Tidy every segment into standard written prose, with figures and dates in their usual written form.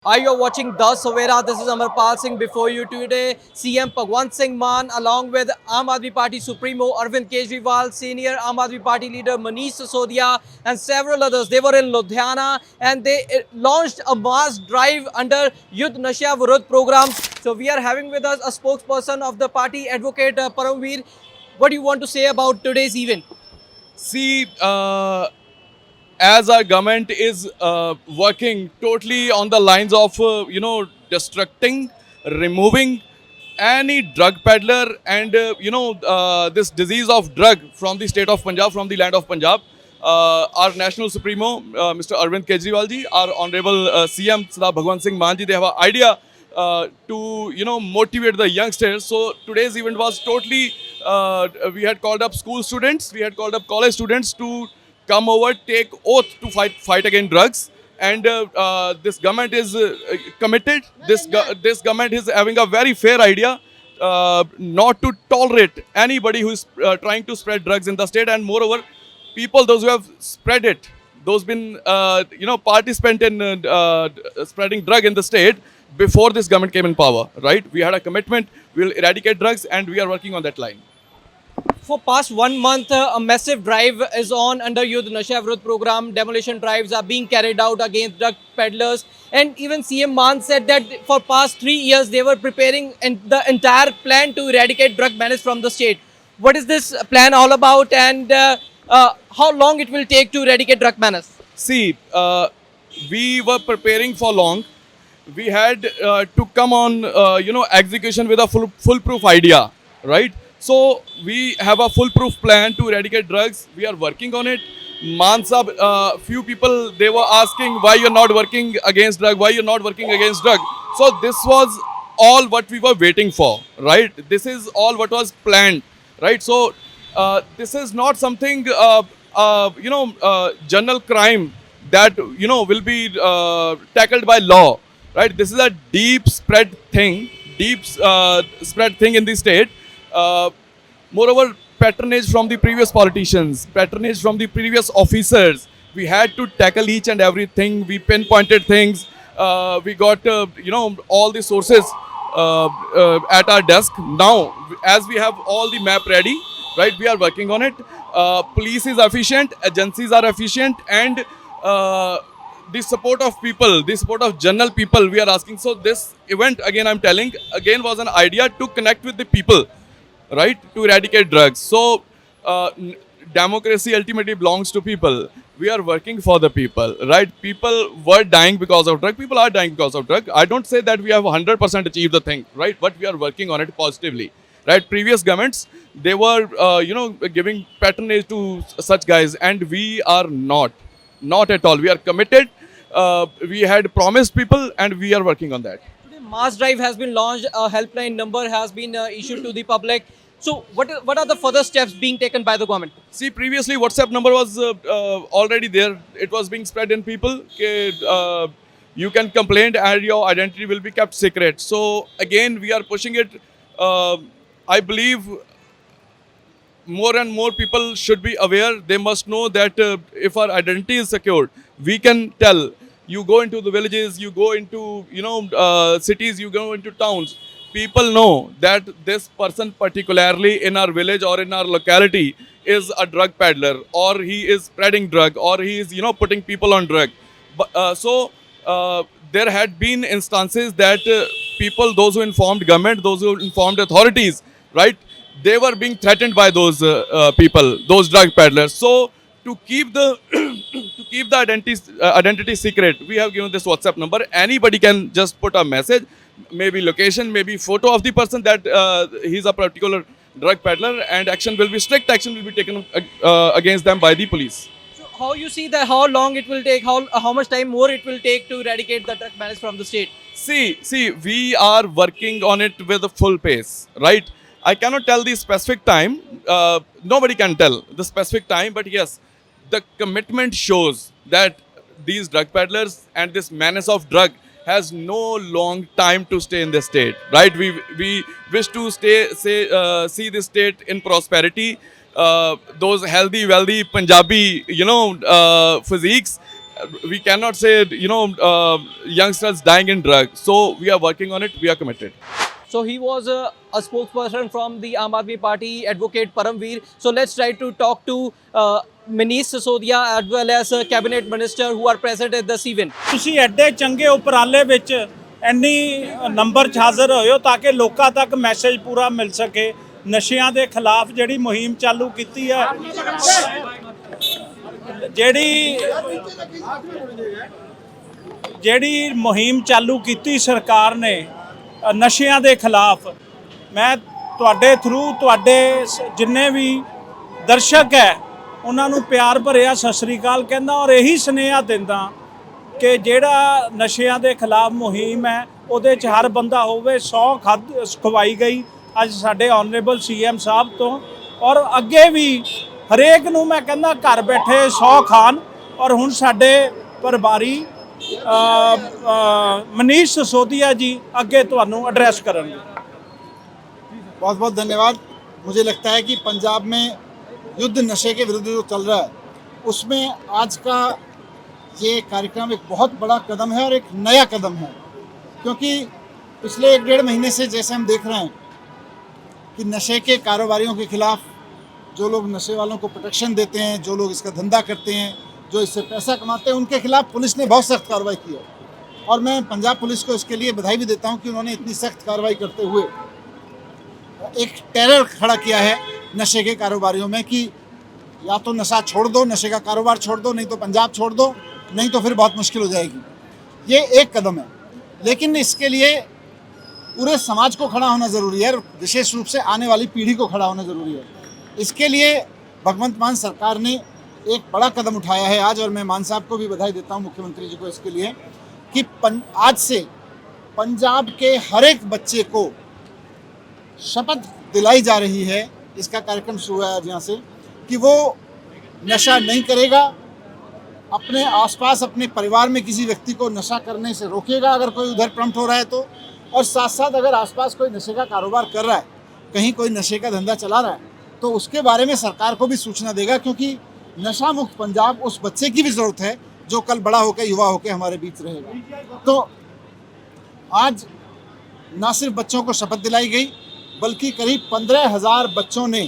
Are you watching The Savera? This is Amarpal Singh. Before you today, CM Bhagwant Singh Mann, along with Aam Aadmi Party Supremo Arvind Kejriwal, senior Aam Aadmi Party leader Manish Sisodia, and several others. They were in Ludhiana and they launched a mass drive under Yudh Nasha Virudh program. So we are having with us a spokesperson of the party, Advocate Paramveer. What do you want to say about today's event? See, as our government is working totally on the lines of, destructing, removing any drug peddler and, this disease of drug from the state of Punjab, from the land of Punjab. Our National Supremo, Mr. Arvind Kejriwal ji, our Honorable CM Sardar Bhagwant Singh Mann ji, they have an idea to, motivate the youngsters. So today's event was totally, we had called up school students, we had called up college students to come over, take oath to fight against drugs. And this government is committed. This government is having a very fair idea not to tolerate anybody who is trying to spread drugs in the state. And moreover, people, those who have spread it, those been participant in spreading drug in the state before this government came in power, right? We had a commitment. We'll eradicate drugs, and we are working on that line. For past 1 month, a massive drive is on under Yudh Nasha Virudh program. Demolition drives are being carried out against drug peddlers. And even CM Mann said that for past 3 years, they were preparing the entire plan to eradicate drug menace from the state. What is this plan all about, and how long it will take to eradicate drug menace? See, we were preparing for long. We had to come on, execution with a foolproof idea, right? So we have a foolproof plan to eradicate drugs. We are working on it. Man sab, few people, they were asking why you're not working against drug, why you're not working against drug. So this was all what we were waiting for, right? This is all what was planned, right? So this is not something, general crime that, will be tackled by law, right? This is a deep spread thing in the state. Moreover, patronage from the previous politicians, patronage from the previous officers. We had to tackle each and everything. We pinpointed things. We got, all the sources at our desk. Now, as we have all the map ready, right, we are working on it. Police is efficient, agencies are efficient, and the support of people, the support of general people, we are asking. So this event, again, I'm telling, again was an idea to connect with the people, right, to eradicate drugs. So democracy ultimately belongs to people. We are working for the people, right? People were dying because of drug. People are dying because of drug. I don't say that we have 100% achieved the thing, right? But we are working on it positively, right? Previous governments, they were, giving patronage to such guys, and we are not at all. We are committed. We had promised people, and we are working on that. Today, mass drive has been launched. A helpline number has been issued to the public. So, what are the further steps being taken by the government? See, previously WhatsApp number was already there. It was being spread in people. You can complain and your identity will be kept secret. So again, we are pushing it. I believe more and more people should be aware. They must know that if our identity is secured, we can tell. You go into the villages, you go into cities, you go into towns. People know that this person particularly in our village or in our locality is a drug peddler, or he is spreading drug, or he is putting people on drug. But, there had been instances that people, those who informed government, those who informed authorities, right, they were being threatened by those people, those drug peddlers. So to keep the to keep the identity secret, we have given this WhatsApp number. Anybody can just put a message, maybe location, maybe photo of the person that he's a particular drug peddler, and strict action will be taken against them by the police. So, how you see that? How long it will take? How much time more it will take to eradicate the drug menace from the state? See, we are working on it with a full pace, right? I cannot tell the specific time. Nobody can tell the specific time, but yes, the commitment shows that these drug peddlers and this menace of drug has no long time to stay in the state, right? We wish to see the state in prosperity. Those healthy, wealthy Punjabi, physiques, we cannot say, youngsters dying in drugs. So we are working on it. We are committed. So he was a spokesperson from the Aam Aadmi Party, Advocate Paramveer. So let's try to talk to Manish Sisodia as well as Cabinet Minister who are present at this event. ਤੁਸੀਂ ਐਡੇ ਚੰਗੇ ਉਪਰਾਲੇ ਵਿੱਚ ਇੰਨੀ number 'ਚ ਹਾਜ਼ਰ ਹੋਏ ਹੋ ਤਾਂ ਕਿ ਲੋਕਾਂ ਤੱਕ ਮੈਸੇਜ ਪੂਰਾ ਮਿਲ ਸਕੇ। ਨਸ਼ਿਆਂ ਦੇ ਖਿਲਾਫ ਜਿਹੜੀ ਮੁਹਿੰਮ ਚਾਲੂ ਕੀਤੀ ਹੈ, ਜਿਹੜੀ ਮੁਹਿੰਮ ਚਾਲੂ ਕੀਤੀ ਸਰਕਾਰ ਨੇ ਨਸ਼ਿਆਂ ਦੇ ਖਿਲਾਫ, ਮੈਂ ਤੁਹਾਡੇ ਥਰੂ ਤੁਹਾਡੇ ਜਿੰਨੇ ਵੀ ਦਰਸ਼ਕ ਹੈ ਉਹਨਾਂ ਨੂੰ ਪਿਆਰ ਭਰਿਆ ਸਤਿ ਸ੍ਰੀ ਅਕਾਲ ਕਹਿੰਦਾ ਔਰ ਇਹੀ ਸੁਨੇਹਾ ਦਿੰਦਾ ਕਿ ਜਿਹੜਾ ਨਸ਼ਿਆਂ ਦੇ ਖਿਲਾਫ ਮੁਹਿੰਮ ਹੈ ਉਹਦੇ 'ਚ ਹਰ ਬੰਦਾ ਹੋਵੇ। 100 ਖਵਾਈ ਗਈ ਅੱਜ ਸਾਡੇ ਆਨਰੇਬਲ ਸੀਐਮ ਸਾਹਿਬ ਤੋਂ, ਔਰ ਅੱਗੇ ਵੀ ਹਰੇਕ ਨੂੰ ਮੈਂ ਕਹਿੰਦਾ ਘਰ ਬੈਠੇ 100 ਖਾਣ। ਔਰ ਹੁਣ ਸਾਡੇ ਪ੍ਰਭਾਰੀ मनीष सिसोदिया जी अगे तुहानू एड्रैस करेंगे। बहुत बहुत धन्यवाद। मुझे लगता है कि पंजाब में युद्ध नशे के विरुद्ध जो चल रहा है उसमें आज का ये कार्यक्रम एक बहुत बड़ा कदम है और एक नया कदम है, क्योंकि पिछले 1-1.5 महीने से जैसे हम देख रहे हैं कि नशे के कारोबारियों के खिलाफ, जो लोग नशे वालों को प्रोटेक्शन देते हैं, जो लोग इसका धंधा करते हैं, जो इससे पैसा कमाते हैं, उनके खिलाफ पुलिस ने बहुत सख्त कार्रवाई की है। और मैं पंजाब पुलिस को इसके लिए बधाई भी देता हूं कि उन्होंने इतनी सख्त कार्रवाई करते हुए एक टेरर खड़ा किया है नशे के कारोबारियों में कि या तो नशा छोड़ दो, नशे का कारोबार छोड़ दो, नहीं तो पंजाब छोड़ दो, नहीं तो फिर बहुत मुश्किल हो जाएगी। ये एक कदम है, लेकिन इसके लिए पूरे समाज को खड़ा होना ज़रूरी है और विशेष रूप से आने वाली पीढ़ी को खड़ा होना ज़रूरी है। इसके लिए भगवंत मान सरकार ने एक बड़ा कदम उठाया है आज, और मैं मान साहब को भी बधाई देता हूं, मुख्यमंत्री जी को, इसके लिए कि आज से पंजाब के हर एक बच्चे को शपथ दिलाई जा रही है। इसका कार्यक्रम शुरू हुआ है आज यहाँ से कि वो नशा नहीं करेगा, अपने आसपास अपने परिवार में किसी व्यक्ति को नशा करने से रोकेगा अगर कोई उधर प्रम्प्ट हो रहा है तो, और साथ साथ अगर आसपास कोई नशे का कारोबार कर रहा है, कहीं कोई नशे का धंधा चला रहा है, तो उसके बारे में सरकार को भी सूचना देगा, क्योंकि नशा मुक्त पंजाब उस बच्चे की भी ज़रूरत है जो कल बड़ा होकर युवा होकर हमारे बीच रहेगा। तो आज ना सिर्फ बच्चों को शपथ दिलाई गई, बल्कि करीब 15,000 बच्चों ने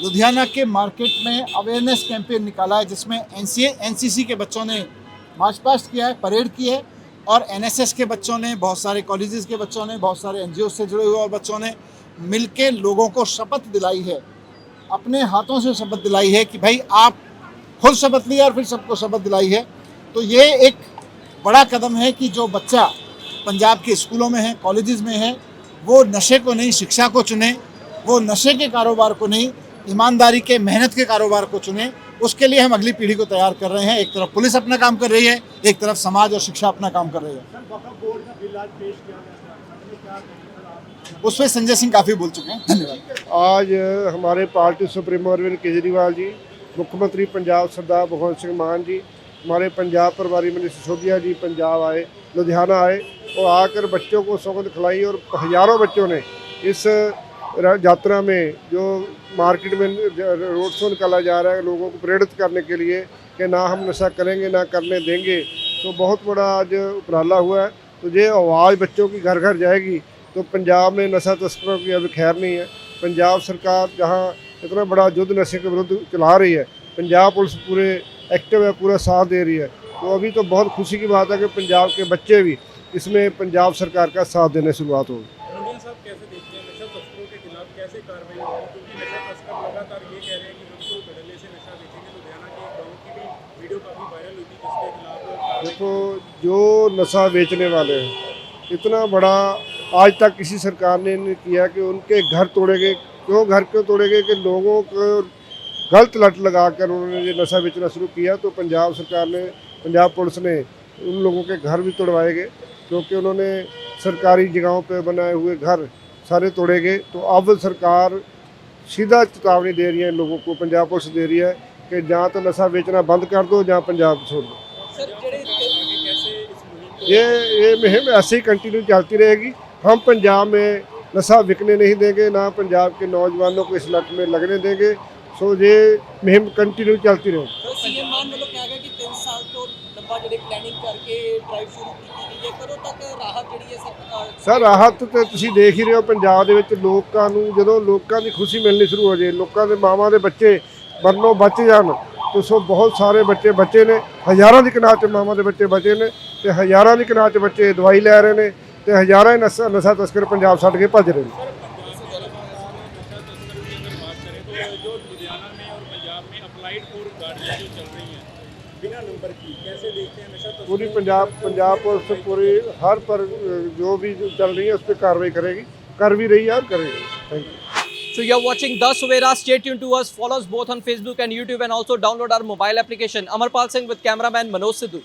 लुधियाना के मार्केट में अवेयरनेस कैंपेन निकाला है, जिसमें एनसीसी के बच्चों ने मार्च पास्ट किया है, परेड की है, और एनएसएस के बच्चों ने, बहुत सारे कॉलेजेस के बच्चों ने, बहुत सारे एनजीओ से जुड़े हुए और बच्चों ने मिलके लोगों को शपथ दिलाई है, अपने हाथों से शपथ दिलाई है कि भाई आप खुद शपथ लिया और फिर सबको शपथ दिलाई है। तो ये एक बड़ा कदम है कि जो बच्चा पंजाब के स्कूलों में है, कॉलेजेस में है, वो नशे को नहीं, शिक्षा को चुने, वो नशे के कारोबार को नहीं, ईमानदारी के, मेहनत के कारोबार को चुने। उसके लिए हम अगली पीढ़ी को तैयार कर रहे हैं। एक तरफ पुलिस अपना काम कर रही है, एक तरफ समाज और शिक्षा अपना काम कर रही है। उसमें संजय सिंह काफ़ी बोल चुके हैं। धन्यवाद। आज हमारे पार्टी सुप्रीमो अरविंद केजरीवाल जी, मुख्यमंत्री पंजाब सरदार भगवंत सिंह मान जी, हमारे पंजाब प्रभारी मनीष सिसोदिया जी पंजाब आए, लुधियाना आए और आकर बच्चों को सौगंध खिलाई। और हज़ारों बच्चों ने इस यात्रा में, जो मार्केट में रोड शो निकाला जा रहा है लोगों को प्रेरित करने के लिए कि ना हम नशा करेंगे, ना करने देंगे, तो बहुत बड़ा आज उपराला हुआ है। तो ये आवाज़ बच्चों की घर घर जाएगी तो पंजाब में नशा तस्करों की अभी खैर नहीं है। पंजाब सरकार जहाँ इतना बड़ा युद्ध नशे के विरुद्ध चला रही है, पंजाब पुलिस पूरे एक्टिव है, पूरा साथ दे रही है। तो अभी तो बहुत खुशी की बात है कि पंजाब के बच्चे भी इसमें पंजाब सरकार का साथ देने शुरुआत होगी। साहब कैसे देखते हैं नशा तस्करों के खिलाफ कैसे कार्रवाई होगी, क्योंकि नशा तस्कर लगातार ये कह रहे हैं कि हमको बदलने से नशा बेचेंगे। लुधियाना के एक गाँव की भी वीडियो काफ़ी वायरल हुई थी जिसके खिलाफ। देखो, जो नशा बेचने वाले हैं, इतना बड़ा आज तक किसी सरकार ने नहीं किया कि उनके घर तोड़ेंगे। क्यों घर क्यों तोड़ेंगे? कि लोगों को गलत लट लगाकर उन्होंने ये नशा बेचना शुरू किया। तो पंजाब सरकार ने, पंजाब पुलिस ने उन लोगों के घर भी तोड़वाए गए, क्योंकि उन्होंने सरकारी जगहों पे बनाए हुए घर सारे तोड़े गए। तो अब सरकार सीधा चेतावनी दे रही है लोगों को, पंजाब पुलिस दे रही है कि जहाँ तो नशा बेचना बंद कर दो, जहाँ पंजाब छोड़ दो। ये मुहिम ऐसे ही कंटिन्यू चलती रहेगी। हम पंजाब में नशा बिकने नहीं देंगे, ना पंजाब के नौजवानों को इस लट में लगने देंगे। सो ये मुहिम कंटिन्यू चलती रहेगी। सीएम मान मतलब क्या है कि 3 साल तो ਲੰਬਾ ਜਿਹੜੀ ਪਲੈਨਿੰਗ ਕਰਕੇ ਡਰਾਈਵ ਸ਼ੁਰੂ ਕੀਤੀ ਗਈ ਹੈ, ਕਦੋਂ ਤੱਕ ਰਾਹਤ ਜਿਹੜੀ ਹੈ ਸਰ ਰਾਹਤ ਤੇ ਤੁਸੀਂ ਦੇਖ ਹੀ ਰਹੇ ਹੋ ਪੰਜਾਬ ਦੇ ਵਿੱਚ ਲੋਕਾਂ ਨੂੰ ਜਦੋਂ ਲੋਕਾਂ ਦੀ ਖੁਸ਼ੀ ਮਿਲਣੀ ਸ਼ੁਰੂ ਹੋ ਜੇ, ਲੋਕਾਂ ਦੇ ਮਾਵਾਂ ਦੇ ਬੱਚੇ ਮਰਨੋਂ ਬਚ ਜਾਣ, ਤੇ ਸੋ ਬਹੁਤ ਸਾਰੇ ਬੱਚੇ ਬਚੇ ਨੇ, ਹਜ਼ਾਰਾਂ ਦੀ ਕਨਾਤ 'ਚ ਮਾਵਾਂ ਦੇ ਬੱਚੇ ਬਚੇ ਨੇ ਤੇ ਹਜ਼ਾਰਾਂ ਦੀ ਕਨਾਤ 'ਚ ਬੱਚੇ ਦਵਾਈ ਲੈ ਰਹੇ ਨੇ ਤੇ ਹਜ਼ਾਰਾਂ ਹੀ ਨਸ਼ਾ ਤਸਕਰ ਪੰਜਾਬ ਛੱਡ ਕੇ ਭੱਜ ਰਹੇ ਨੇ। जो लुधियाना में और पंजाब में अप्लाइड फॉर गाड़ियाँ जो चल रही हैं बिना नंबर की, कैसे देखते हैं नशा तस्करी? पूरी पंजाब पुलिस पूरी हर पर जो भी चल रही है उस पर कार्रवाई करेगी, कर भी रही है और करेगी। Thank you. So you're watching The Savera. Stay tuned to us. Follow us both on Facebook and YouTube, and also download our mobile application. Amarpal Singh with cameraman Manoj Sidhu.